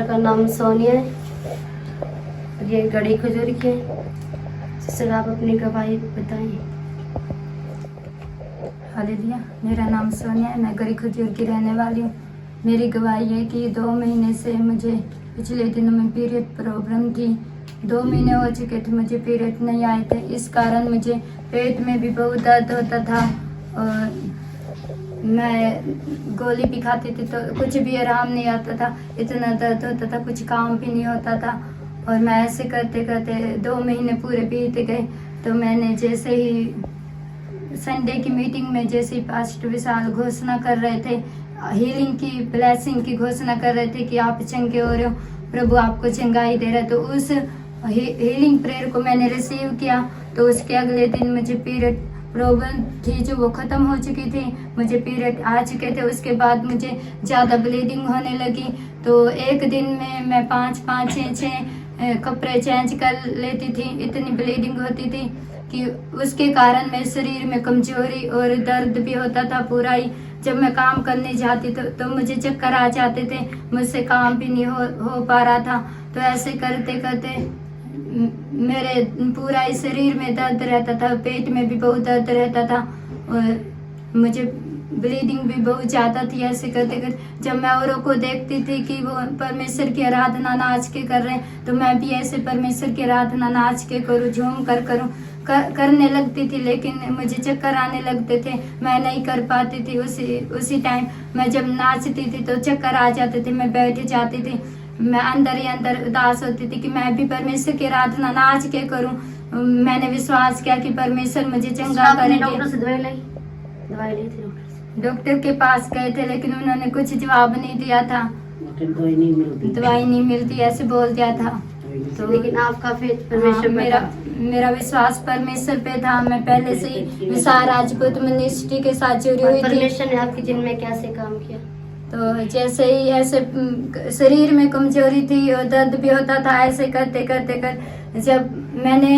का नाम सोनिया है और ये गड़ी खजूर की है। सर आप अपनी गवाही बताएं। हालेलुया। मेरा नाम सोनिया है, मैं गड़ी खजूर की रहने वाली हूँ। मेरी गवाही है कि 2 महीने से मुझे पिछले दिनों में पीरियड प्रॉब्लम थी। 2 महीने हो चुके थे, मुझे पीरियड नहीं आए थे। इस कारण मुझे पेट में भी बहुत दर्द होता था और मैं गोली भी खाती थी तो कुछ भी आराम नहीं आता था। इतना दर्द होता था, कुछ काम भी नहीं होता था। और मैं ऐसे करते करते 2 महीने पूरे बीत गए। तो मैंने जैसे ही संडे की मीटिंग में जैसे ही पास्टर विशाल घोषणा कर रहे थे, हीलिंग की ब्लेसिंग की घोषणा कर रहे थे कि आप चंगे हो रहे हो, प्रभु आपको चंगाई दे रहा है, तो उस हीलिंग प्रेयर को मैंने रिसीव किया। तो उसके अगले दिन मुझे पीरियड प्रॉब्लम थी जो वो ख़त्म हो चुकी थी, मुझे पीरियड आ चुके थे। उसके बाद मुझे ज़्यादा ब्लीडिंग होने लगी। तो एक दिन में मैं 5-5, 6-6 कपड़े चेंज कर लेती थी। इतनी ब्लीडिंग होती थी कि उसके कारण मेरे शरीर में कमजोरी और दर्द भी होता था पूरा ही। जब मैं काम करने जाती तो मुझे चक्कर आ जाते थे, मुझसे काम भी नहीं हो पा रहा था। तो ऐसे करते करते मेरे पूरा ही शरीर में दर्द रहता था, पेट में भी बहुत दर्द रहता था और मुझे ब्लीडिंग भी बहुत ज़्यादा थी। ऐसे करते करते जब मैं औरों को देखती थी कि वो परमेश्वर की आराधना नाच के कर रहे हैं, तो मैं भी ऐसे परमेश्वर की आराधना नाच के करूँ, झूम कर करूँ करने लगती थी। लेकिन मुझे चक्कर आने लगते थे, मैं नहीं कर पाती थी। उसी टाइम मैं जब नाचती थी तो चक्कर आ जाते थे, मैं बैठ जाती थी। मैं अंदर ही अंदर उदास होती थी कि मैं भी परमेश्वर की आराधना नाच के करूं। मैंने विश्वास किया कि परमेश्वर मुझे चंगा करेंगे। डॉक्टर से दवाई ली थी डॉक्टर के पास गए थे, लेकिन उन्होंने कुछ जवाब नहीं दिया था। दवाई नहीं मिलती ऐसे बोल दिया था। तो लेकिन आपका फेथ परमेश्वर मेरा विश्वास परमेश्वर पे था। मैं पहले से ही विशाल राजपूत मिनिस्ट्री के साथ जुड़ी हुई थी। परमेश्वर ने आपके जिन में कैसे काम किया? तो जैसे ही ऐसे शरीर में कमजोरी थी और दर्द भी होता था, ऐसे करते करते कर जब मैंने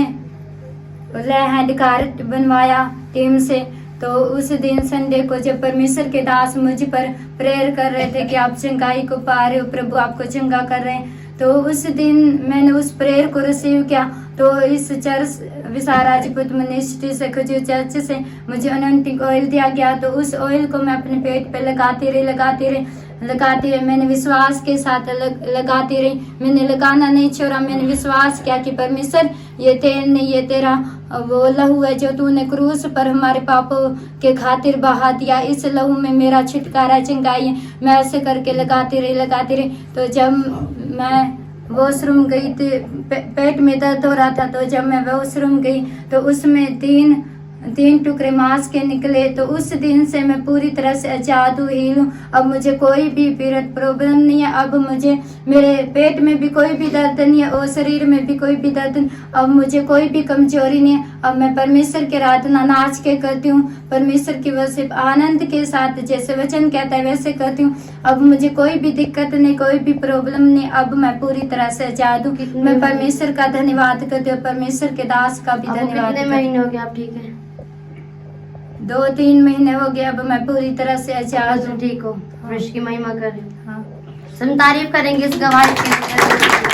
हैंड कार्ड बनवाया टीम से, तो उस दिन संडे को जब परमेश्वर के दास मुझ पर प्रेयर कर रहे थे कि आप चंगाई को पा रहे हो, प्रभु आपको चंगा कर रहे हैं, तो उस दिन मैंने उस प्रेयर को रिसीव किया। तो इस चर्च विशाल राजपूत मिनिस्ट्री से, खजूर चर्च से मुझे अनॉइंटिंग ऑयल दिया गया। तो उस ऑयल को मैं अपने पेट पे लगाती रही। मैंने विश्वास के साथ लगाती रही। मैंने लगाना नहीं छोड़ा। मैंने विश्वास किया कि परमेश्वर ये तेल नहीं, ये तेरा वो लहू है जो तूने क्रूस पर हमारे पापों के खातिर बहा दिया। इस लहू में मेरा छुटकारा चंगाई है। मैं ऐसे करके लगाती रही। तो जब मैं वॉशरूम गई थी, पेट में दर्द हो रहा था, तो जब मैं वॉशरूम गई तो उसमें तीन टुकड़े मांस के निकले। तो उस दिन से मैं पूरी तरह से आजाद हुई हूँ। अब मुझे कोई भी पीरियड प्रॉब्लम नहीं है। अब मुझे मेरे पेट में भी कोई भी दर्द नहीं है और शरीर में भी कोई भी दर्द नहीं। अब मुझे कोई भी कमजोरी नहीं है। अब मैं परमेश्वर की आराधना नाच के करती हूँ, परमेश्वर की वर्शिप आनंद के साथ, जैसे वचन कहता है वैसे करती हूँ। अब मुझे कोई भी दिक्कत नहीं, कोई भी प्रॉब्लम नहीं। अब मैं पूरी तरह से आजाद हूँ। मैं परमेश्वर का धन्यवाद करती हूँ, परमेश्वर के दास का भी धन्यवाद। कितने महीने हो गए आप ठीक है? 2-3 महीने हो गए। अब मैं पूरी तरह से आजाद हूँ, ठीक हो। परमेश्वर की महिमा कर रही हूँ। हाँ, हम तारीफ करेंगे इस गवाही की।